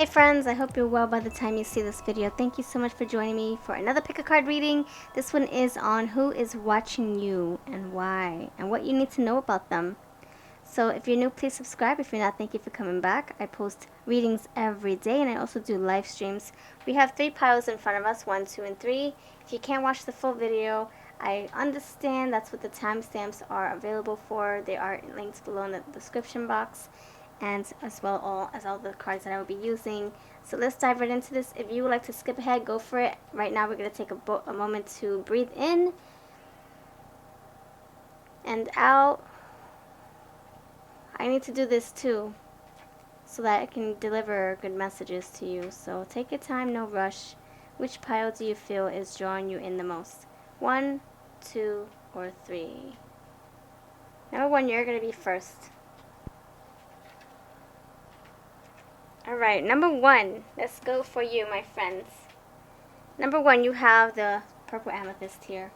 Hey friends, I hope you're well by the time you see this video. Thank you so much for joining me for another pick a card reading. This one is on who is watching you and why and what you need to know about them. So if you're new, please subscribe. If you're not, thank you for coming back. I post readings every day and I also do live streams. We have 3 piles in front of us, 1, 2, and 3. If you can't watch the full video, I understand. That's what the timestamps are available for. They are linked below in the description box, and as well as all the cards that I will be using. So let's dive right into this. If you would like to skip ahead, go for it. Right now we're going to take a moment to breathe in and out. I need to do this too so that I can deliver good messages to you. So take your time, no rush. Which pile do you feel is drawing you in the most? 1, 2, or 3? Number 1, you're going to be first. Alright, number 1. Let's go for you, my friends. Number 1, you have the purple amethyst here.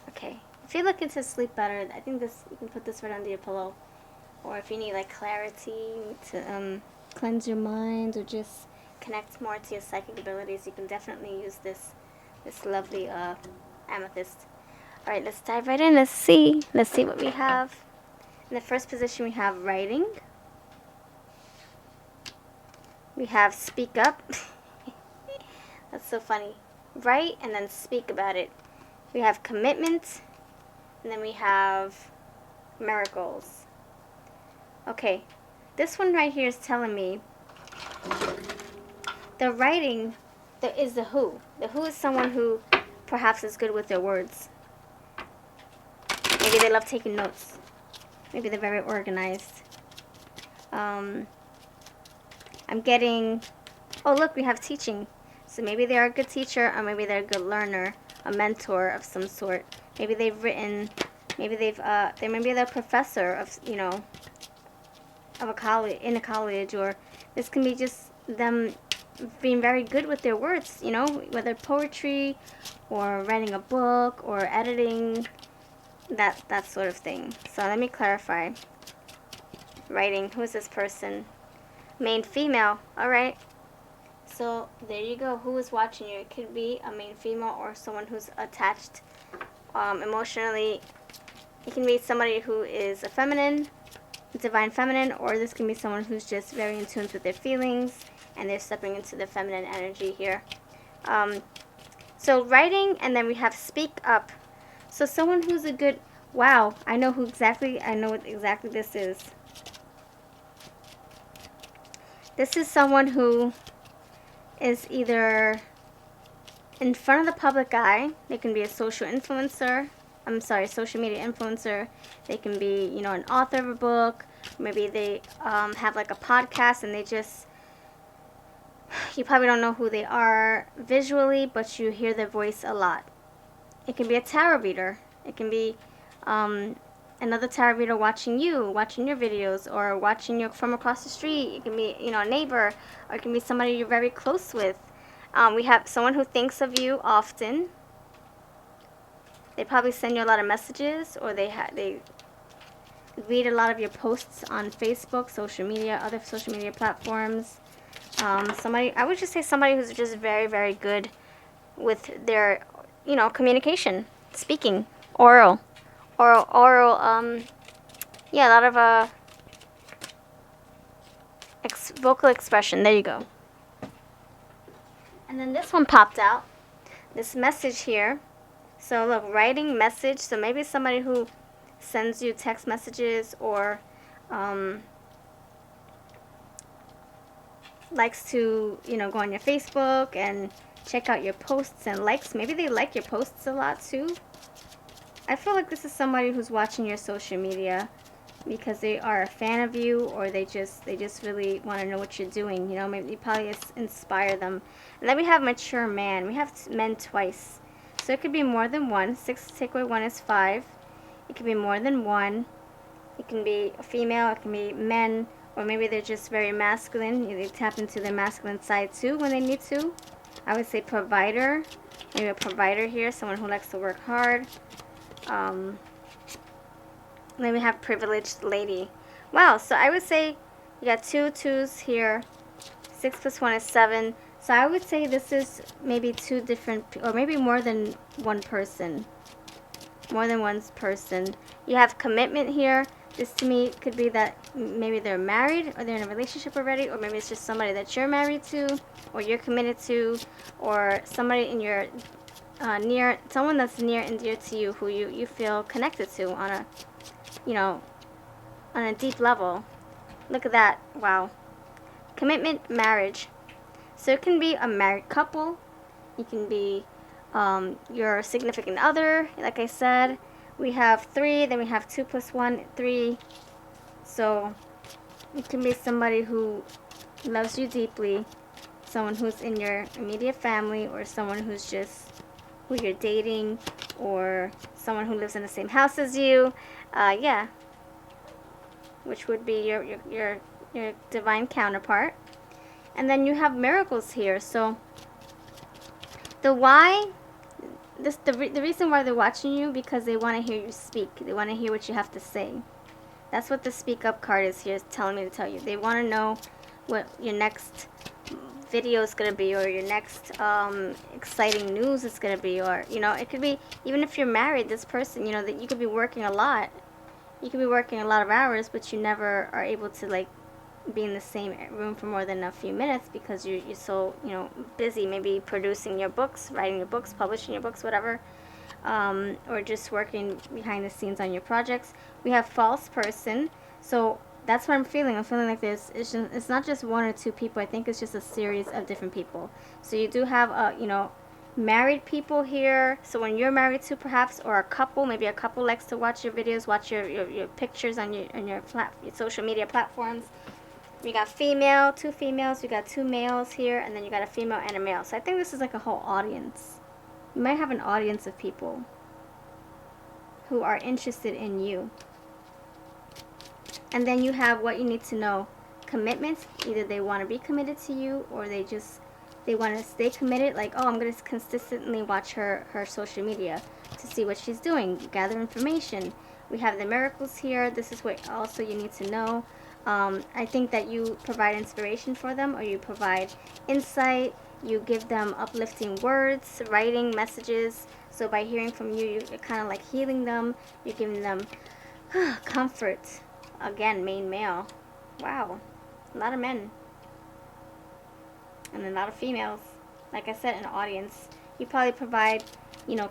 Okay. If you're looking to sleep better, I think this you can put this right under your pillow. Or if you need like clarity to cleanse your mind or just connect more to your psychic abilities, you can definitely use this lovely amethyst. Alright, let's dive right in. Let's see what we have. In the first position we have writing. We have speak up. That's so funny. Write and then speak about it. We have commitment. And then we have miracles. Okay. This one right here is telling me the writing is the who. The who is someone who perhaps is good with their words. Maybe they love taking notes. Maybe they're very organized. I'm getting, oh look, we have teaching. So maybe they're a good teacher, or maybe they're a good learner, a mentor of some sort. Maybe they've written, maybe they're a professor of, you know, of a college, in a college, or this can be just them being very good with their words, you know, whether poetry or writing a book or editing, that sort of thing. So let me clarify. Writing, who is this person? Main female. Alright. So there you go. Who is watching you? It could be a main female or someone who's attached emotionally. It can be somebody who is a feminine, divine feminine, or this can be someone who's just very in tune with their feelings and they're stepping into the feminine energy here. So writing, and then we have speak up. So someone who's a good, wow, I know what exactly this is. This is someone who is either in front of the public eye. They can be a social influencer. Social media influencer. They can be, you know, an author of a book. Maybe they have like a podcast and you probably don't know who they are visually, but you hear their voice a lot. It can be a tarot reader. It can be another tarot reader watching your videos, or watching you from across the street. It can be, you know, a neighbor, or it can be somebody you're very close with. We have someone who thinks of you often. They probably send you a lot of messages, or they read a lot of your posts on Facebook, social media, other social media platforms. I would just say somebody who's just very, very good with their, you know, communication, speaking, oral, yeah, a lot of vocal expression. There you go. And then this one popped out, this message here. So look, writing, message. So maybe somebody who sends you text messages, or likes to, you know, go on your Facebook and check out your posts and likes. Maybe they like your posts a lot too. I feel like this is somebody who's watching your social media because they are a fan of you, or they just really want to know what you're doing. You know, maybe you probably inspire them. And then we have mature man. We have men twice. So it could be more than one. 6 take away 1 is 5. It could be more than one. It can be a female. It can be men. Or maybe they're just very masculine. They tap into their masculine side too when they need to. I would say provider. Maybe a provider here. Someone who likes to work hard. Then we have privileged lady. Wow, so I would say you got 2 2s here. 6 plus 1 is 7. So I would say this is maybe two different, or maybe more than one person. More than one person. You have commitment here. This to me could be that maybe they're married, or they're in a relationship already, or maybe it's just somebody that you're married to, or you're committed to, or somebody in your someone that's near and dear to you, who you feel connected to on a, on a deep level. Look at that. Wow. Commitment, marriage. So it can be a married couple. It can be your significant other. Like I said, we have 3, then we have 2 plus 1, 3. So it can be somebody who loves you deeply, someone who's in your immediate family, or someone who's just who you're dating, or someone who lives in the same house as you. Yeah, which would be your divine counterpart. And then you have miracles here. So the why, the reason why they're watching you, because they want to hear you speak. They want to hear what you have to say. That's what the speak up card is here, telling me to tell you. They want to know what your next video is going to be, or your next exciting news is going to be, or it could be, even if you're married, this person, that you could be working a lot. You could be working a lot of hours, but you never are able to like be in the same room for more than a few minutes because you're so busy, maybe producing your books, writing your books, publishing your books, whatever, or just working behind the scenes on your projects. We have false person, so that's what I'm feeling. I'm feeling like it's not just 1 or 2 people. I think it's just a series of different people. So you do have married people here. So when you're married to, perhaps, or a couple, maybe a couple likes to watch your videos, watch your pictures on your social media platforms. We got female, 2 females, we got 2 males here, and then you got a female and a male. So I think this is like a whole audience. You might have an audience of people who are interested in you. And then you have what you need to know. Commitments. Either they want to be committed to you, or they want to stay committed. Like, oh, I'm going to consistently watch her social media to see what she's doing, gather information. We have the miracles here. This is what also you need to know. I think that you provide inspiration for them, or you provide insight. You give them uplifting words, writing messages. So by hearing from you, you're kind of like healing them. You're giving them comfort. Again, main male. Wow. A lot of men. And a lot of females. Like I said, an audience. You probably provide,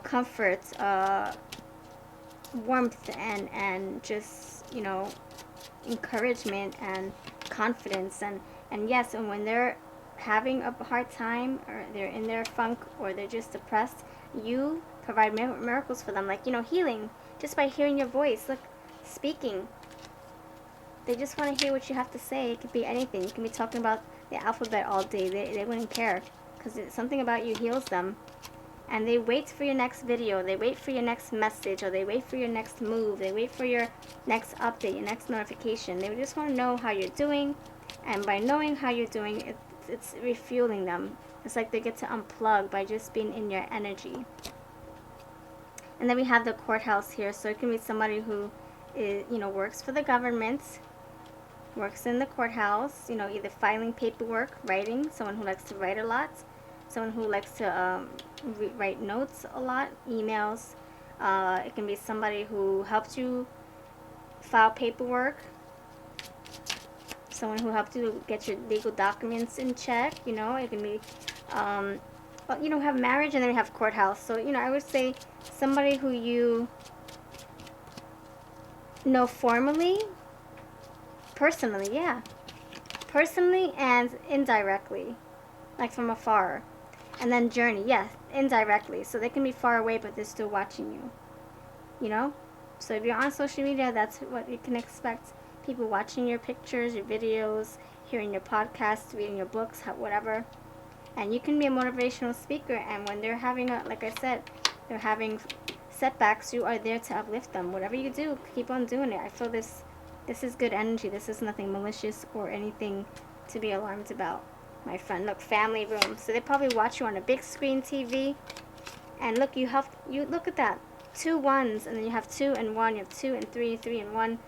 comfort, warmth, and just, encouragement and confidence. And yes, and when they're having a hard time, or they're in their funk, or they're just depressed, you provide miracles for them. Like, healing. Just by hearing your voice. Look, speaking. They just want to hear what you have to say. It could be anything. You can be talking about the alphabet all day. They wouldn't care, because something about you heals them. And they wait for your next video. They wait for your next message, or they wait for your next move. They wait for your next update, your next notification. They just want to know how you're doing. And by knowing how you're doing, it's refueling them. It's like they get to unplug by just being in your energy. And then we have the courthouse here. So it can be somebody who is, works for the government, works in the courthouse, either filing paperwork, writing, someone who likes to write a lot, someone who likes to write notes a lot, emails. It can be somebody who helps you file paperwork, someone who helped you get your legal documents in check. It can be, have marriage, and then we have courthouse. So, I would say somebody who you know formally, personally, yeah. Personally and indirectly, like from afar. And then journey, yes, indirectly. So they can be far away, but they're still watching you. So if you're on social media, that's what you can expect. People watching your pictures, your videos, hearing your podcasts, reading your books, whatever. And you can be a motivational speaker, and when they're having like I said, they're having setbacks, you are there to uplift them. Whatever you do, keep on doing it. I feel this is good energy. This is nothing malicious or anything to be alarmed about, my friend. Look, family room. So they probably watch you on a big screen TV. And look, you look at that. 2 1s, and then you have 2 and 1. You have 2 and 3, 3 and 1.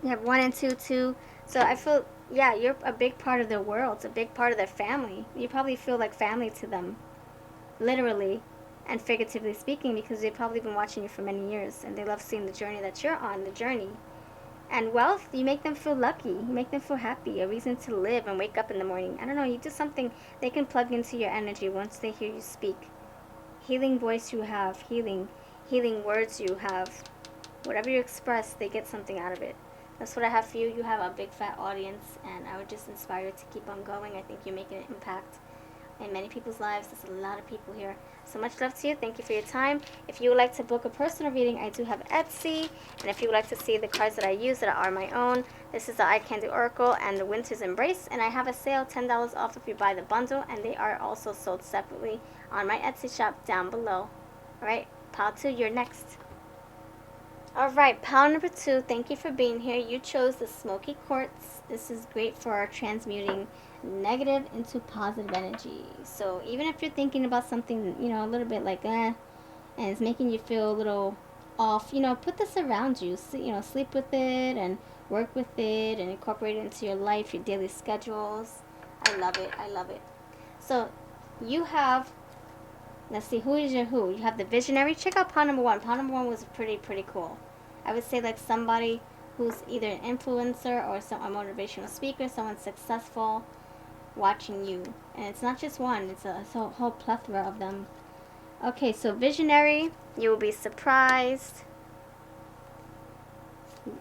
You have 1 and 2 too. So I feel, yeah, you're a big part of their world. It's a big part of their family. You probably feel like family to them, literally and figuratively speaking, because they've probably been watching you for many years and they love seeing the journey that you're on, the journey. And wealth, you make them feel lucky. You make them feel happy, a reason to live and wake up in the morning. I don't know, you do something, they can plug into your energy once they hear you speak. Healing voice you have, healing words you have. Whatever you express, they get something out of it. That's what I have for you. You have a big fat audience, and I would just inspire you to keep on going. I think you're making an impact in many people's lives. There's a lot of people here. So much love to you. Thank you for your time. If you would like to book a personal reading, I do have Etsy. And if you would like to see the cards that I use that are my own, this is the Eye Candy Oracle and the Winter's Embrace. And I have a sale, $10 off if you buy the bundle. And they are also sold separately on my Etsy shop down below. Alright, pile 2, you're next. Alright, pile number 2, thank you for being here. You chose the Smoky Quartz. This is great for transmuting negative into positive energy. So even if you're thinking about something, you know, a little bit like, and it's making you feel a little off, you know, put this around you. So, you know, sleep with it and work with it and incorporate it into your life, your daily schedules. I love it. I love it. So you have, let's see, who is your who? You have the visionary. Check out pile number 1. Pile number 1 was pretty cool. I would say like somebody who's either an influencer or a motivational speaker, someone successful watching you. And it's not just one, it's a whole plethora of them. Okay, so visionary, you will be surprised.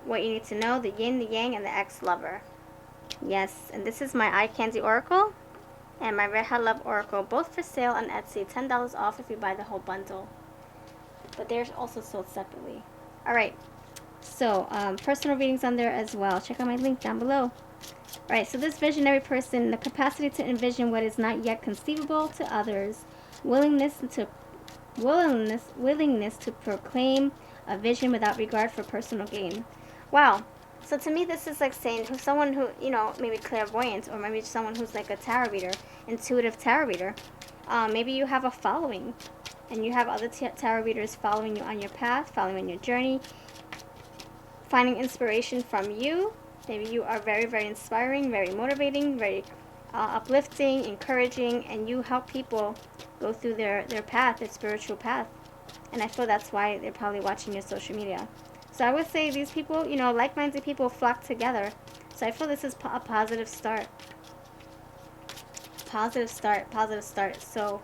What you need to know, the yin, the yang, and the ex-lover. Yes, and this is my Eye Candy Oracle and my Red Hot Love Oracle, both for sale on Etsy. $10 off if you buy the whole bundle. But they're also sold separately. Alright, so personal readings on there as well. Check out my link down below. Alright, so this visionary person, the capacity to envision what is not yet conceivable to others, willingness to proclaim a vision without regard for personal gain. Wow. So to me, this is like saying someone who, you know, maybe clairvoyant, or maybe someone who's like a tarot reader, intuitive tarot reader. Maybe you have a following, and you have other tarot readers following you on your path, following on your journey, finding inspiration from you. Maybe you are very, very inspiring, very motivating, very uplifting, encouraging, and you help people go through their path, their spiritual path. And I feel that's why they're probably watching your social media. So I would say these people, you know, like-minded people flock together. So I feel this is a positive start. Positive start, positive start. So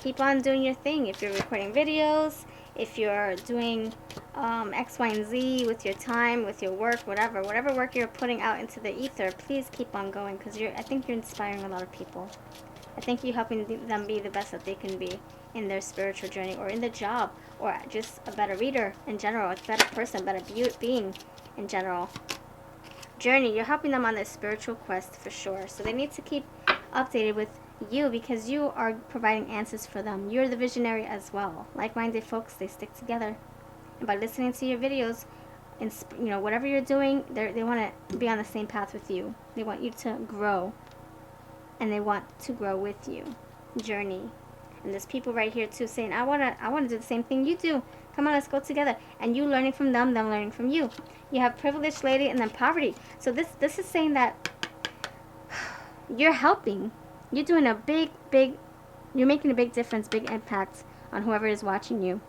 keep on doing your thing. If you're recording videos, if you're doing X, Y, and Z with your time, with your work, whatever work you're putting out into the ether, please keep on going, because I think you're inspiring a lot of people. I think you're helping them be the best that they can be in their spiritual journey, or in the job, or just a better reader in general, a better person, better being in general. Journey, you're helping them on their spiritual quest for sure. So they need to keep updated with you, because you are providing answers for them. You're the visionary as well. Like-minded folks, they stick together. And by listening to your videos, and you know, whatever you're doing, they want to be on the same path with you. They want you to grow, and they want to grow with you. Journey. And there's people right here too saying, I want to do the same thing you do. Come on, let's go together. And you learning from them learning from you. You have privileged lady, and then poverty. So this is saying that you're helping. You're doing a big, you're making a big difference, big impact on whoever is watching you.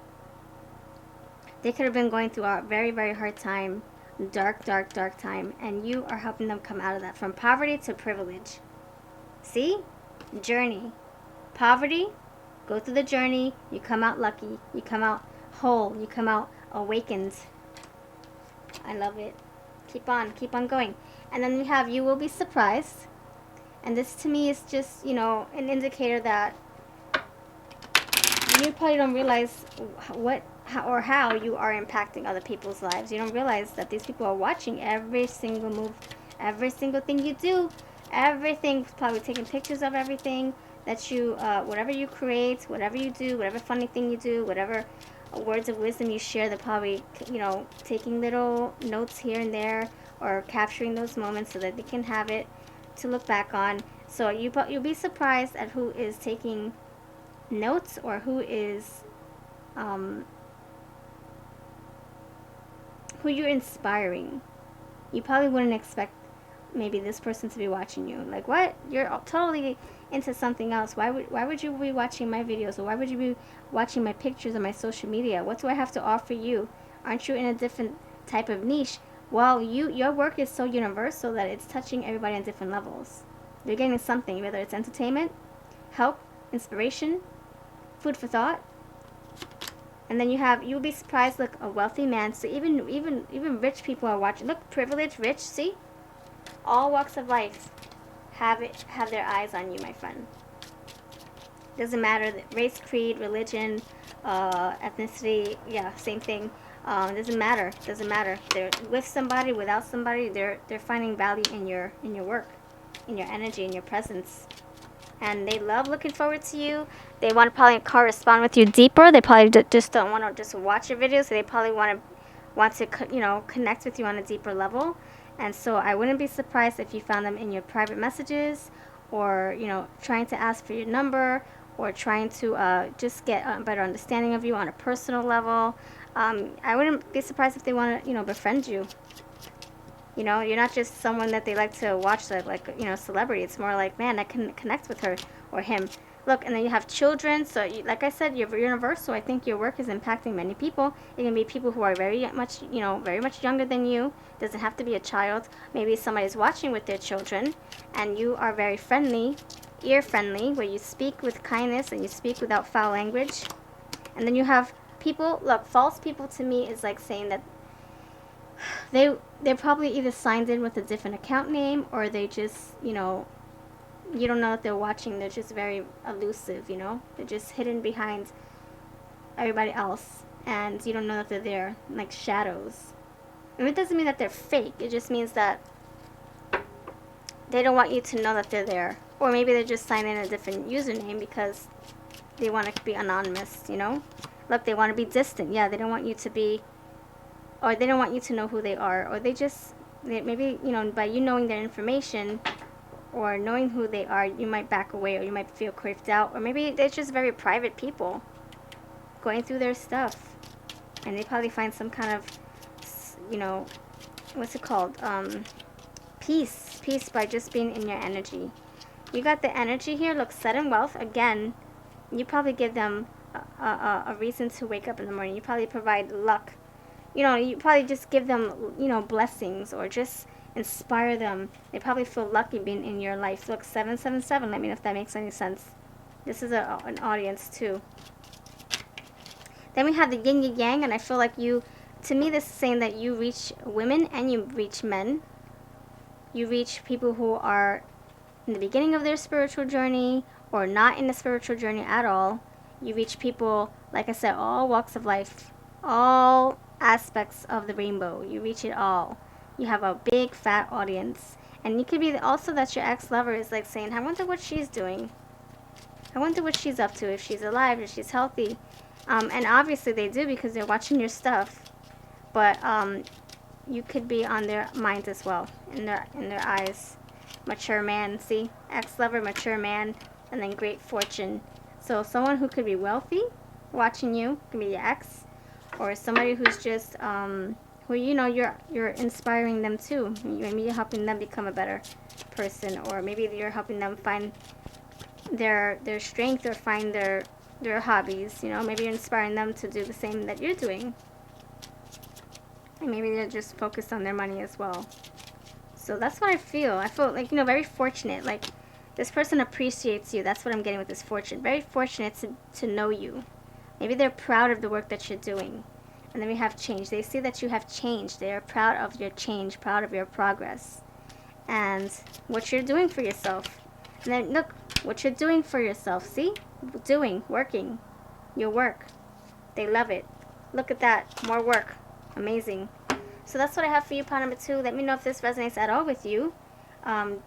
They could have been going through a very, very hard time, dark time, and you are helping them come out of that, from poverty to privilege. See? Journey. Poverty, go through the journey, you come out lucky, you come out whole, you come out awakened. I love it. Keep on going. And then we have, you will be surprised. And this to me is just, you know, an indicator that you probably don't realize how you are impacting other people's lives. You don't realize that these people are watching every single move, every single thing you do, everything, probably taking pictures of everything that you, whatever you create, whatever you do, whatever funny thing you do, whatever words of wisdom you share, they're probably, you know, taking little notes here and there, or capturing those moments so that they can have it to look back on. So you'll be surprised at who is taking notes, or who is who you're inspiring. You probably wouldn't expect maybe this person to be watching you. Like, what? You're totally into something else. Why would you be watching my videos, or why would you be watching my pictures on my social media? What do I have to offer you? Aren't you in a different type of niche? Well, your work is so universal that it's touching everybody on different levels. You're getting something, whether it's entertainment, help, inspiration, food for thought. And then you'll be surprised, look, a wealthy man. So even rich people are watching. Look, privileged, rich, see? All walks of life have their eyes on you, my friend. Doesn't matter the race, creed, religion, ethnicity. Yeah, same thing. Doesn't matter. Doesn't matter. They're with somebody, without somebody. They're finding value in your work, in your energy, in your presence, and they love looking forward to you. They want to probably correspond with you deeper. They probably just don't want to just watch your videos. So they probably want to connect with you on a deeper level. And so I wouldn't be surprised if you found them in your private messages, or trying to ask for your number, or trying to just get a better understanding of you on a personal level. I wouldn't be surprised if they want to befriend you. You're not just someone that they like to watch, like celebrity. It's more like, man, I can connect with her or him. Look, and then you have children. So, like I said, you're universal. I think your work is impacting many people. It can be people who are very much younger than you. Doesn't have to be a child. Maybe somebody's watching with their children, and you are very friendly, ear friendly, where you speak with kindness and you speak without foul language. And then you have people. Look, false people to me is like saying that they're probably either signed in with a different account name, or they just you don't know that they're watching. They're just very elusive. They're just hidden behind everybody else, and you don't know that they're there, like shadows. And it doesn't mean that they're fake. It just means that they don't want you to know that they're there, or maybe they're just signing in a different username because they want to be anonymous. Look, they want to be distant. Yeah, they don't want you to be, or they don't want you to know who they are, or maybe by you knowing their information or knowing who they are, you might back away, or you might feel creeped out, or maybe they're just very private people going through their stuff, and they probably find some kind of what's it called, peace by just being in your energy. You got the energy here. Look, sudden wealth again. You probably give them a reason to wake up in the morning. You probably provide luck. You probably just give them, blessings, or just inspire them. They probably feel lucky being in your life. Look, 777. Let me know if that makes any sense. This is an audience too. Then we have the yin and yang, and I feel like to me, this is saying that you reach women and you reach men. You reach people who are in the beginning of their spiritual journey, or not in the spiritual journey at all. You reach people, like I said, all walks of life, all aspects of the rainbow. You reach it all. You have a big fat audience. And you could be also that your ex-lover is like saying, I wonder what she's doing. I wonder what she's up to, if she's alive, if she's healthy. And obviously they do, because they're watching your stuff. But you could be on their minds as well, in their eyes. Mature man, see? Ex-lover, mature man, and then great fortune. So someone who could be wealthy watching you, could be your ex, or somebody who's just who you're inspiring them too. Maybe you're helping them become a better person, or maybe you're helping them find their strength, or find their hobbies. Maybe you're inspiring them to do the same that you're doing, and maybe they're just focused on their money as well. So that's what I feel. I feel like very fortunate. Like, this person appreciates you. That's what I'm getting with this fortune. Very fortunate to know you. Maybe they're proud of the work that you're doing. And then we have change. They see that you have changed. They are proud of your change, proud of your progress, and what you're doing for yourself. And then look, what you're doing for yourself. See? Working. Your work. They love it. Look at that. More work. Amazing. So that's what I have for you, part number 2. Let me know if this resonates at all with you.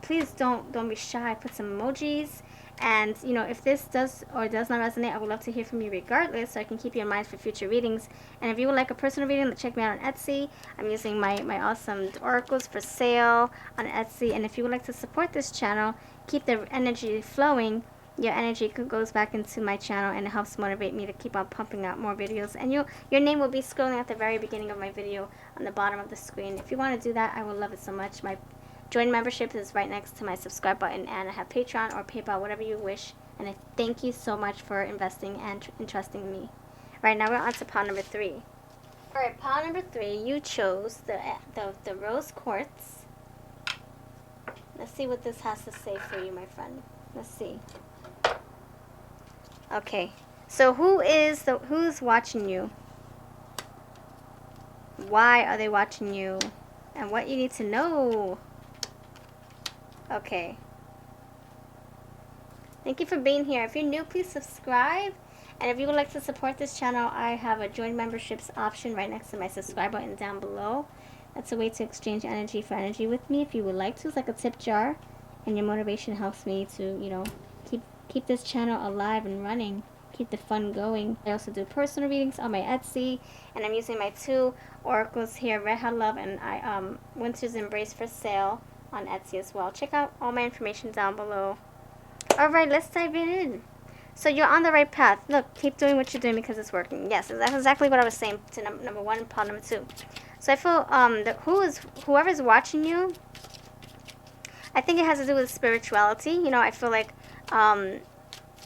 Please don't be shy. Put some emojis. And, if this does or does not resonate, I would love to hear from you regardless, so I can keep you in mind for future readings. And if you would like a personal reading, check me out on Etsy. I'm using my awesome oracles for sale on Etsy. And if you would like to support this channel, keep the energy flowing, your energy goes back into my channel, and it helps motivate me to keep on pumping out more videos. And your name will be scrolling at the very beginning of my video on the bottom of the screen. If you want to do that, I would love it so much. My join membership is right next to my subscribe button, and I have Patreon or PayPal, whatever you wish. And I thank you so much for investing and trusting me. Right now we're on to pile number 3. Alright, pile number 3, you chose the rose quartz. Let's see what this has to say for you, my friend. Let's see. Okay, so who's watching you? Why are they watching you? And what you need to know. Okay. Thank you for being here. If you're new, please subscribe. And if you would like to support this channel, I have a join memberships option right next to my subscribe button down below. That's a way to exchange energy for energy with me if you would like to. It's like a tip jar. And your motivation helps me to, you know, keep this channel alive and running. Keep the fun going. I also do personal readings on my Etsy. And I'm using my 2 oracles here, Red Hot Love and Winter's Embrace, for sale on Etsy as well. Check out all my information down below. Alright, let's dive in. So you're on the right path. Look, keep doing what you're doing because it's working. Yes, that's exactly what I was saying to number 1 and part number 2. So I feel whoever's watching you, I think it has to do with spirituality. You know, I feel like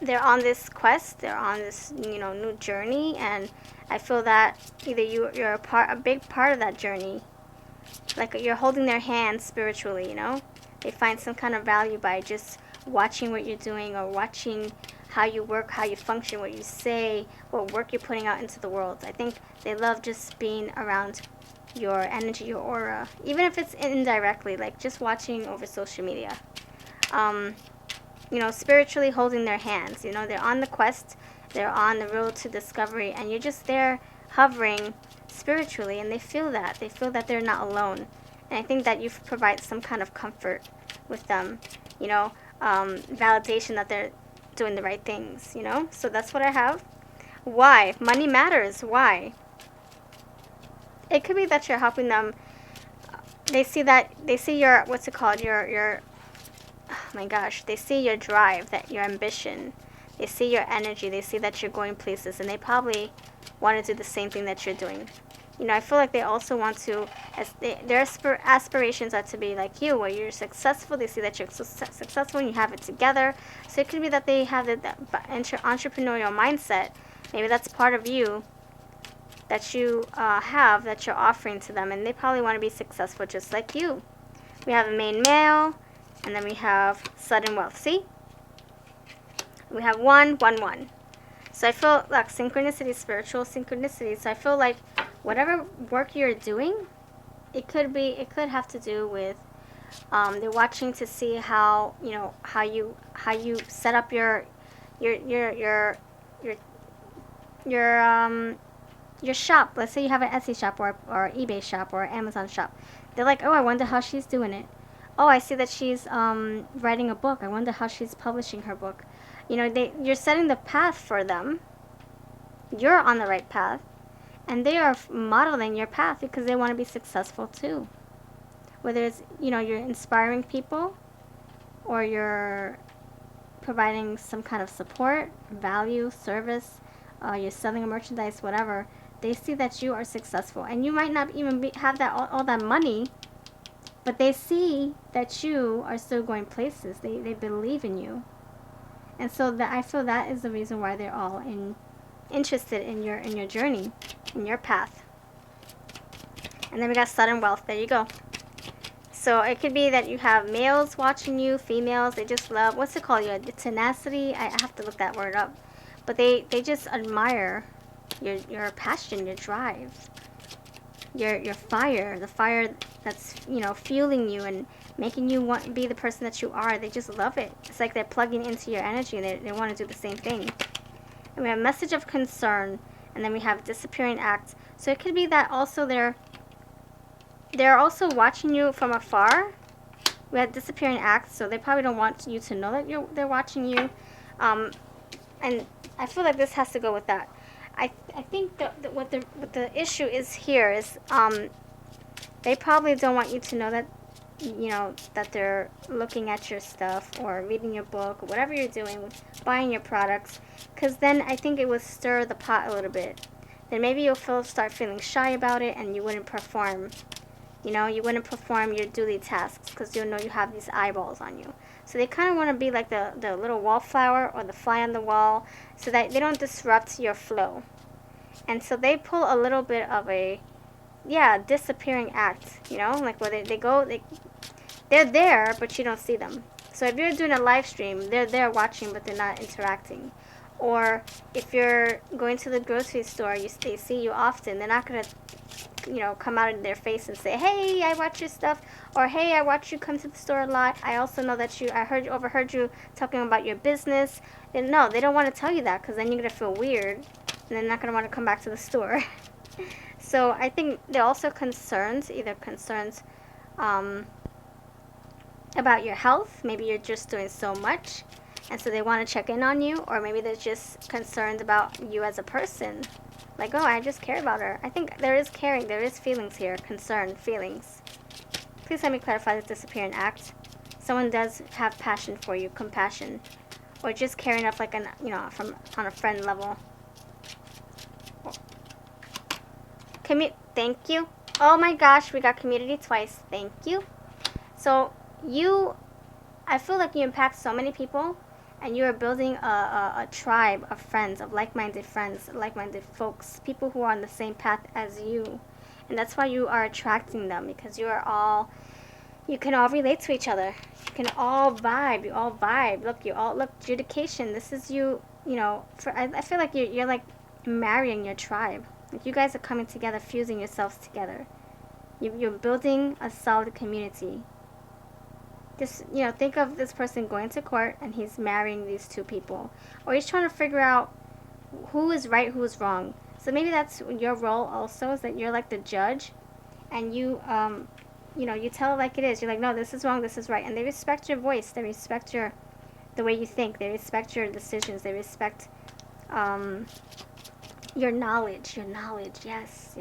they're on this quest, they're on this, you know, new journey, and I feel that either you're a big part of that journey. Like you're holding their hand spiritually, you know. They find some kind of value by just watching what you're doing, or watching how you work, how you function, what you say, what work you're putting out into the world. I think they love just being around your energy, your aura, even if it's indirectly, like just watching over social media. You know, spiritually holding their hands. You know, they're on the quest, they're on the road to discovery, and you're just there hovering spiritually, and they feel that. They feel that they're not alone. And I think that you provide some kind of comfort with them, you know, validation that they're doing the right things, you know. So that's what I have. Why? Money matters. Why? It could be that you're helping them. They see your, what's it called, your oh my gosh, they see your drive, that your ambition. They see your energy. They see that you're going places, and they probably want to do the same thing that you're doing. You know, I feel like they also want to, their aspirations are to be like you, where you're successful. They see that you're successful and you have it together. So it could be that they have that entrepreneurial mindset. Maybe that's part of you that you have, that you're offering to them, and they probably want to be successful just like you. We have a main male, and then we have sudden wealth. See? We have 1, 1, 1. So I feel like synchronicity, spiritual synchronicity. So I feel like whatever work you're doing, it could have to do with they're watching to see how, you know, how you set up your shop. Let's say you have an Etsy shop or eBay shop or Amazon shop. They're like, oh, I wonder how she's doing it. Oh, I see that she's writing a book. I wonder how she's publishing her book. You know, you're setting the path for them. You're on the right path. And they are modeling your path because they want to be successful too. Whether it's, you know, you're inspiring people, or you're providing some kind of support, value, service, you're selling a merchandise, whatever. They see that you are successful. And you might not even have all that money, but they see that you are still going places. They believe in you. And so I feel that is the reason why they're all interested in your journey, in your path. And then we got sudden wealth. There you go. So it could be that you have males watching you, females. They just love, what's it called? Your tenacity. I have to look that word up. But they just admire your passion, your drive, your fire, the fire that's, you know, fueling you and making you want to be the person that you are. They just love it. It's like they're plugging into your energy, and they want to do the same thing. And we have message of concern, and then we have disappearing act. So it could be that also they're also watching you from afar. We have disappearing act, so they probably don't want you to know that they're watching you. And I feel like this has to go with that. I think what the issue is here is they probably don't want you to know that you know, that they're looking at your stuff or reading your book or whatever you're doing, buying your products, because then I think it would stir the pot a little bit. Then maybe you'll start feeling shy about it, and you wouldn't perform. You know, you wouldn't perform your duty tasks because you'll know you have these eyeballs on you. So they kind of want to be like the little wallflower or the fly on the wall, so that they don't disrupt your flow. And so they pull a little bit of a, yeah, disappearing act, you know, like where they're there, but you don't see them. So if you're doing a live stream, they're there watching, but they're not interacting. Or if you're going to the grocery store, they see you often, they're not going to, you know, come out in their face and say, hey, I watch your stuff, or hey, I watch you come to the store a lot. I also know that overheard you talking about your business. And no, they don't want to tell you that, because then you're going to feel weird, and they're not going to want to come back to the store. So I think they're also concerns, either concerns about your health. Maybe you're just doing so much, and so they want to check in on you, or maybe they're just concerned about you as a person. Like, oh, I just care about her. I think there is caring, there is feelings here, concern, feelings. Please let me clarify this disappearing act. Someone does have passion for you, compassion, or just caring enough, like from on a friend level. Thank you. Oh my gosh, we got community twice. Thank you. So I feel like you impact so many people, and you are building a tribe of friends, of like-minded friends, like-minded folks, people who are on the same path as you. And that's why you are attracting them, because you can all relate to each other. You can all vibe. You all vibe. Look, judication. This is you know, I feel like you're like marrying your tribe. Like, you guys are coming together, fusing yourselves together. You're building a solid community. Just, you know, think of this person going to court, and he's marrying these two people. Or he's trying to figure out who is right, who is wrong. So maybe that's your role also, is that you're like the judge, and you know, you tell it like it is. You're like, no, this is wrong, this is right. And they respect your voice. They respect the way you think. They respect your decisions. They respect your knowledge. Yes.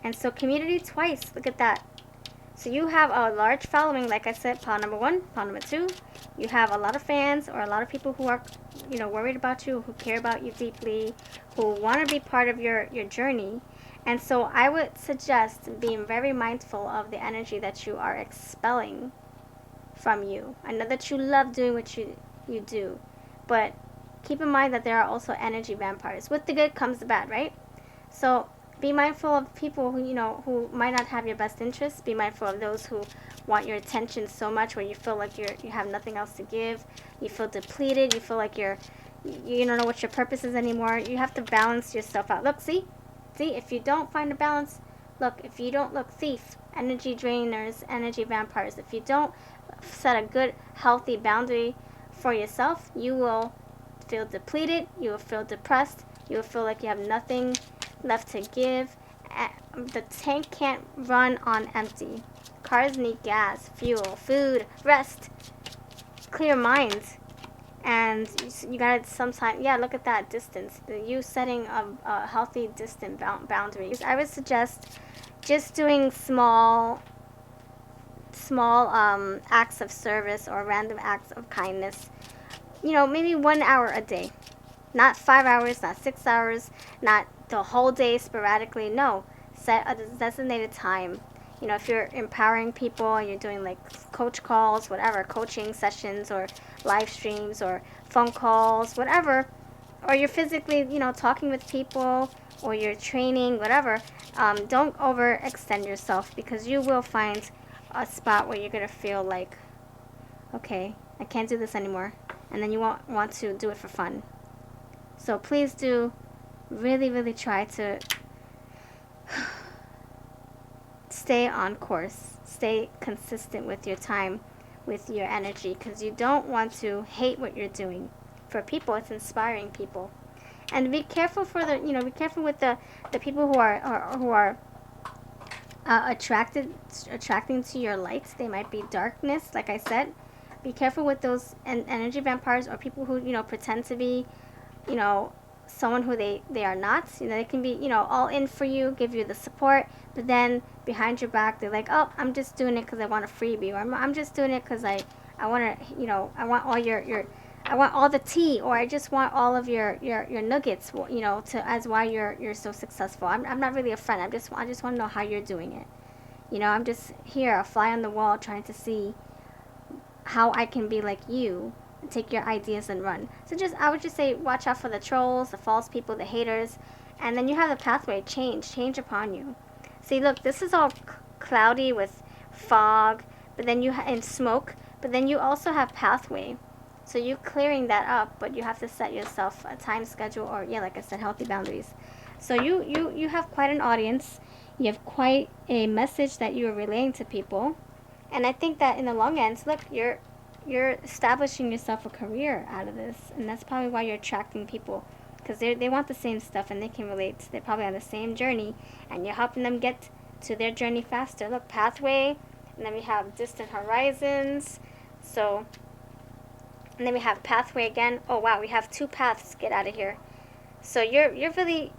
And so community twice. Look at that. So you have a large following, like I said, pile number one. Pile number two, you have a lot of fans, or a lot of people who are, you know, worried about you, who care about you deeply, who want to be part of your journey. And so I would suggest being very mindful of the energy that you are expelling from you. I know that you love doing what you do, but keep in mind that there are also energy vampires. With the good comes the bad, right? So be mindful of people who, you know, who might not have your best interests. Be mindful of those who want your attention so much, where you feel like you have nothing else to give. You feel depleted. You feel like you don't know what your purpose is anymore. You have to balance yourself out. Look, see, if you don't find a balance, thief, energy drainers, energy vampires. If you don't set a good, healthy boundary for yourself, you will feel depleted. You will feel depressed. You will feel like you have nothing left to give. The tank can't run on empty. Cars need gas, fuel, food, rest, clear minds. And you gotta sometimes, yeah, look at that distance. You setting a healthy distant boundaries. I would suggest just doing small acts of service, or random acts of kindness. You know, maybe 1 hour a day. Not 5 hours, not 6 hours, not the whole day sporadically. No, set a designated time. You know, if you're empowering people and you're doing like coach calls, whatever, coaching sessions or live streams or phone calls, whatever, or you're physically, you know, talking with people, or you're training, whatever, don't overextend yourself, because you will find a spot where you're going to feel like, okay, I can't do this anymore. And then you won't want to do it for fun. So please do really, really try to stay on course. Stay consistent with your time, with your energy, because you don't want to hate what you're doing. For people, it's inspiring people. And be careful be careful with the people who are attracting to your light. They might be darkness, like I said. Be careful with those energy vampires, or people who, you know, pretend to be, you know, someone who they are not. You know, they can be, you know, all in for you, give you the support, but then behind your back they're like, oh, I'm just doing it because I want a freebie, or I'm just doing it because I want to, you know, I want all your I want all the tea, or I just want all of your nuggets, you know, to as why you're so successful. I'm not really a friend. I just want to know how you're doing it. You know, I'm just here, a fly on the wall, trying to see how I can be like you and take your ideas and run. So just, I would just say, watch out for the trolls, the false people, the haters, and then you have the pathway change upon you. See, look, this is all cloudy with fog, but then and smoke, but then you also have pathway. So you clearing that up, but you have to set yourself a time schedule, or yeah, like I said, healthy boundaries. So you have quite an audience. You have quite a message that you are relaying to people. And I think that in the long end, look, you're establishing yourself a career out of this, and that's probably why you're attracting people, because they want the same stuff and they can relate. They're probably on the same journey, and you're helping them get to their journey faster. Look, pathway, and then we have distant horizons. So, and then we have pathway again. Oh wow, we have 2 paths. Get out of here. So you're really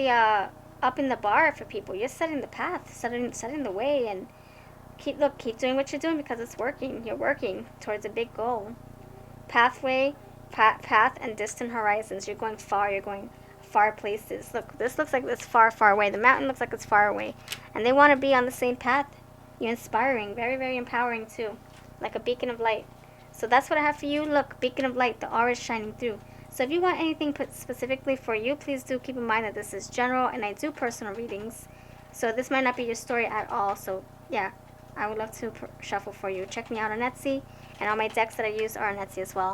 up in the bar for people. You're setting the path, setting the way, and keep doing what you're doing because it's working. You're working towards a big goal. Pathway, path, and distant horizons. You're going far. You're going far places. Look, this looks like it's far, far away. The mountain looks like it's far away, and they want to be on the same path. You're inspiring, very, very empowering too, like a beacon of light. So that's what I have for you. Look, beacon of light. The aura is shining through. So if you want anything put specifically for you, please do keep in mind that this is general, and I do personal readings. So this might not be your story at all. So yeah, I would love to shuffle for you. Check me out on Etsy, and all my decks that I use are on Etsy as well.